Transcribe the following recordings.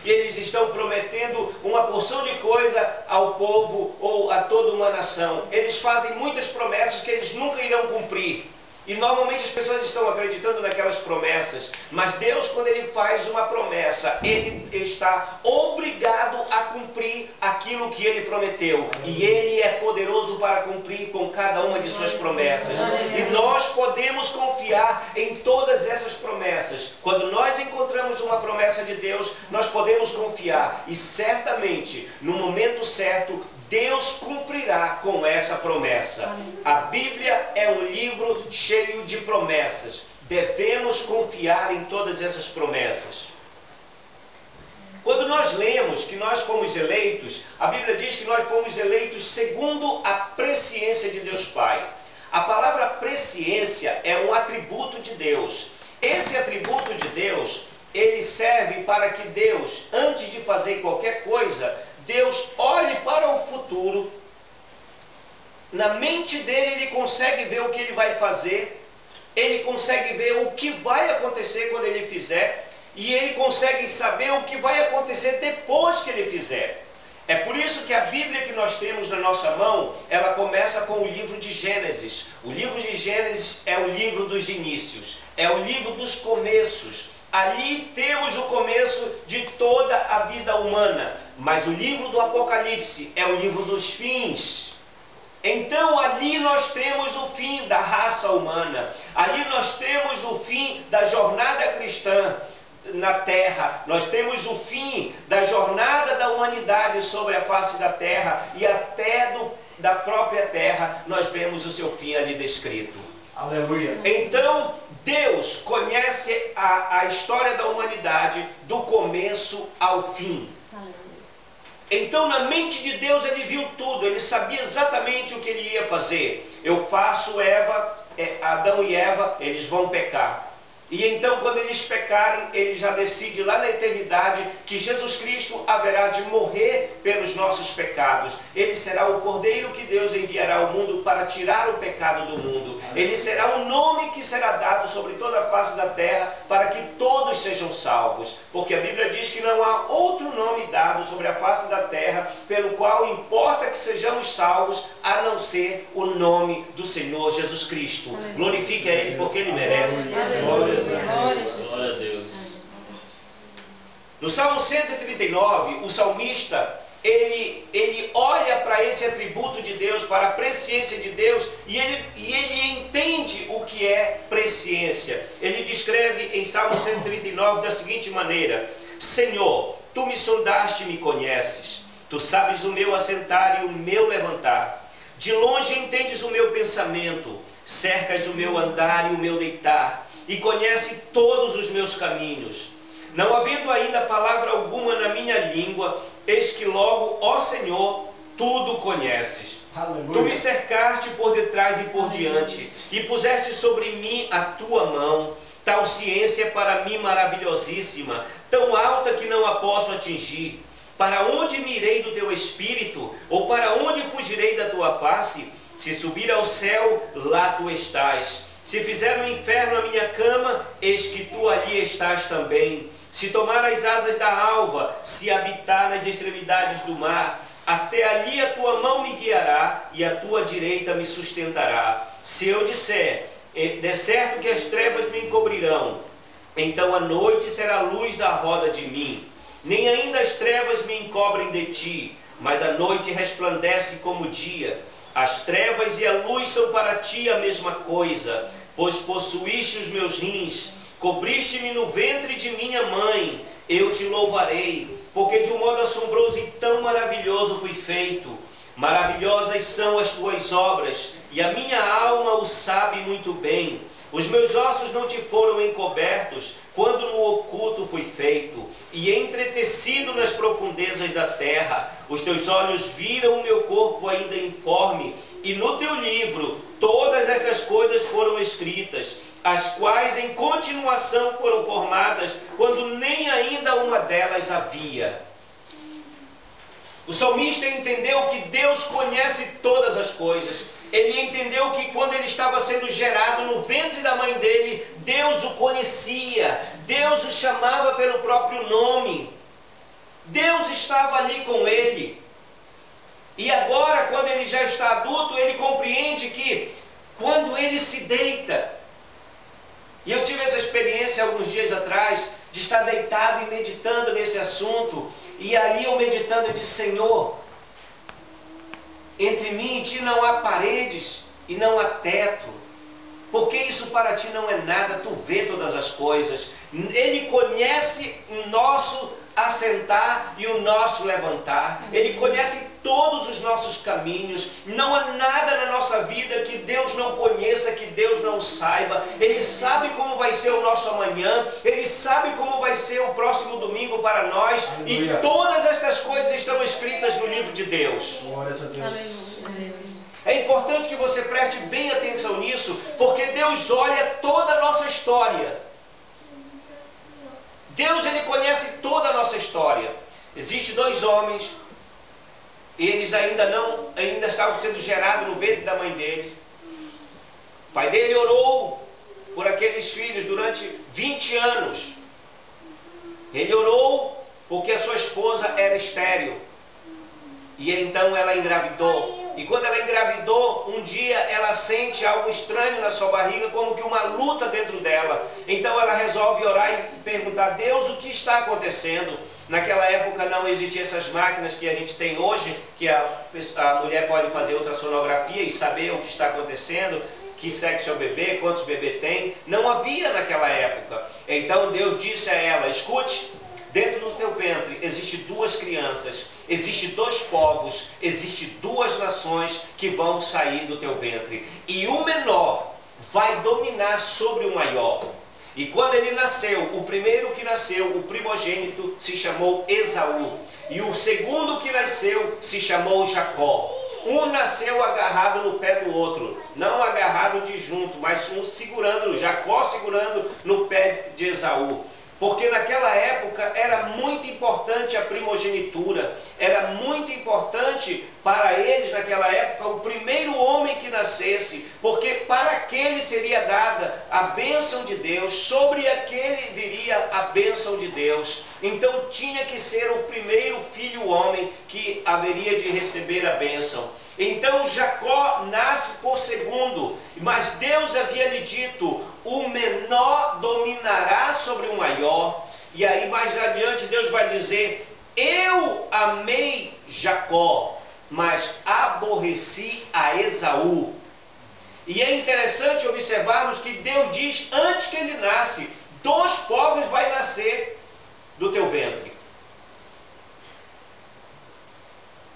e eles estão prometendo uma porção de coisa ao povo ou a toda uma nação. Eles fazem muitas promessas que eles nunca irão cumprir. E normalmente as pessoas estão acreditando naquelas promessas, mas Deus, quando Ele faz uma promessa, Ele está obrigado a cumprir aquilo que Ele prometeu. E Ele é poderoso para cumprir com cada uma de suas promessas. E nós podemos confiar em todas essas promessas. Quando nós encontramos uma promessa de Deus, nós podemos confiar. E certamente, no momento certo, Deus cumprirá com essa promessa. A Bíblia é um livro cheio de promessas. Devemos confiar em todas essas promessas. Quando nós lemos que nós fomos eleitos, a Bíblia diz que nós fomos eleitos segundo a presciência de Deus Pai. A palavra presciência é um atributo de Deus. Esse atributo de Deus, ele serve para que Deus, antes de fazer qualquer coisa, Deus olhe para o futuro. Na mente dele, ele consegue ver o que ele vai fazer, ele consegue ver o que vai acontecer quando ele fizer, e ele consegue saber o que vai acontecer depois que ele fizer. É por isso que a Bíblia que nós temos na nossa mão, ela começa com o livro de Gênesis. O livro de Gênesis é o livro dos inícios, é o livro dos começos. Ali temos o começo de toda a vida humana, mas o livro do Apocalipse é o livro dos fins. Então ali nós temos o fim da raça humana, ali nós temos o fim da jornada cristã na terra, nós temos o fim da jornada da humanidade sobre a face da terra, e até da própria terra nós vemos o seu fim ali descrito. Aleluia. Então, Deus conhece a história da humanidade do começo ao fim. Então, na mente de Deus, Ele viu tudo, Ele sabia exatamente o que Ele ia fazer. Eu faço Adão e Eva, eles vão pecar. E então, quando eles pecarem, Ele já decide lá na eternidade que Jesus Cristo haverá de morrer pelos nossos pecados. Ele será o Cordeiro que Deus enviará ao mundo para tirar o pecado do mundo. Ele será o nome que será dado sobre toda a face da terra para que todos sejam salvos. Porque a Bíblia diz que não há outro nome dado sobre a face da terra pelo qual importa que sejamos salvos, a não ser o nome do Senhor Jesus Cristo. Glorifique a Ele porque Ele merece. Glória a Deus. No Salmo 139, o salmista, ele olha para esse atributo de Deus, para a presciência de Deus, e ele entende o que é presciência. Ele descreve em Salmo 139 da seguinte maneira: Senhor, Tu me sondaste e me conheces. Tu sabes o meu assentar e o meu levantar. De longe entendes o meu pensamento, cercas o meu andar e o meu deitar, e conhece todos os meus caminhos. Não havendo ainda palavra alguma na minha língua, eis que logo, ó Senhor, tudo conheces. Aleluia. Tu me cercaste por detrás e por diante, e puseste sobre mim a tua mão. Tal ciência é para mim maravilhosíssima, tão alta que não a posso atingir. Para onde me irei do teu espírito? Ou para onde fugirei da tua face? Se subir ao céu, lá tu estás. Se fizer no inferno a minha cama, eis que tu ali estás também. Se tomar as asas da alva, se habitar nas extremidades do mar, até ali a tua mão me guiará e a tua direita me sustentará. Se eu disser, de certo que as trevas me encobrirão, então a noite será a luz da roda de mim. Nem ainda as trevas me encobrem de ti, mas a noite resplandece como o dia. As trevas e a luz são para ti a mesma coisa, pois possuíste os meus rins, cobriste-me no ventre de minha mãe. Eu te louvarei, porque de um modo assombroso e tão maravilhoso fui feito. Maravilhosas são as tuas obras, e a minha alma o sabe muito bem. Os meus ossos não te foram encobertos, quando no oculto fui feito, e entretecido nas profundezas da terra. Os teus olhos viram o meu corpo ainda informe, e no teu livro todas estas coisas foram escritas, as quais em continuação foram formadas, quando nem ainda uma delas havia. O salmista entendeu que Deus conhece todas as coisas. Ele entendeu que quando ele estava sendo gerado no ventre da mãe dele, Deus o conhecia, Deus o chamava pelo próprio nome. Deus estava ali com ele. E agora, quando ele já está adulto, ele compreende que quando ele se deita, e eu tive essa experiência alguns dias atrás, de estar deitado e meditando nesse assunto, e ali eu meditando, eu disse: Senhor, entre mim e ti não há paredes e não há teto, porque isso para ti não é nada, tu vê todas as coisas. Ele conhece o nosso assentar e o nosso levantar. Ele conhece todos os nossos caminhos. Não há nada na nossa vida que Deus não conheça, que Deus não saiba. Ele sabe como vai ser o nosso amanhã. Ele sabe como vai ser o próximo domingo para nós. Aleluia. E todas estas coisas estão escritas no livro de Deus. Glória a Deus. Aleluia. É importante que você preste bem atenção nisso, porque Deus olha toda a nossa história. Deus, ele conhece toda a nossa história. Existem dois homens, e eles ainda estavam sendo gerados no ventre da mãe dele. O pai dele orou por aqueles filhos durante 20 anos. Ele orou porque a sua esposa era estéril. E então ela engravidou. E quando ela engravidou, um dia ela sente algo estranho na sua barriga, como que uma luta dentro dela. Então ela resolve orar e perguntar: Deus, o que está acontecendo? Naquela época não existiam essas máquinas que a gente tem hoje, que a mulher pode fazer ultrassonografia e saber o que está acontecendo, que sexo é o bebê, quantos bebês tem. Não havia naquela época. Então Deus disse a ela: escute, dentro do teu ventre existem duas crianças, existem dois povos, existem duas nações que vão sair do teu ventre. E o menor vai dominar sobre o maior. E quando ele nasceu, o primeiro que nasceu, o primogênito, se chamou Esaú. E o segundo que nasceu se chamou Jacó. Um nasceu agarrado no pé do outro, não agarrado de junto, mas um segurando, Jacó segurando no pé de Esaú. Porque naquela época era muito importante a primogenitura, era muito importante para eles naquela época o primeiro homem que nascesse, porque para aquele seria dada a bênção de Deus, sobre aquele viria a bênção de Deus. Então tinha que ser o primeiro filho homem que haveria de receber a bênção. Então Jacó nasce por segundo, mas Deus havia lhe dito: o menor dominará sobre o maior. E aí mais adiante Deus vai dizer: eu amei Jacó, mas aborreci a Esaú. E é interessante observarmos que Deus diz, antes que ele nasce: dois povos vai nascer do teu ventre,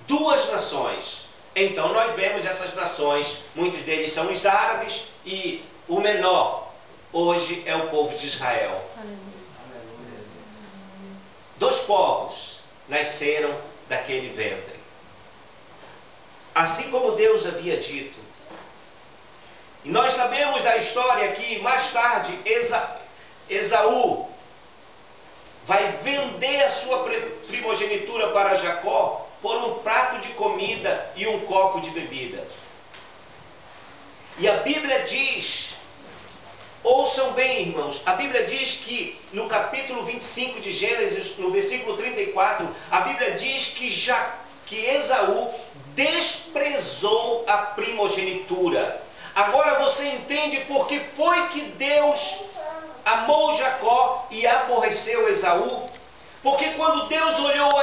duas nações. Então nós vemos essas nações, muitos deles são os árabes, e o menor hoje é o povo de Israel. Dois povos nasceram daquele ventre. Assim como Deus havia dito. E nós sabemos da história que mais tarde Esaú vai vender a sua primogenitura para Jacó por um prato de comida e um copo de bebida. E a Bíblia diz, ouçam bem, irmãos, a Bíblia diz que no capítulo 25 de Gênesis, no versículo 34, a Bíblia diz que Esaú desprezou a primogenitura. Agora você entende por que foi que Deus amou Jacó e aborreceu Esaú? Porque quando Deus olhou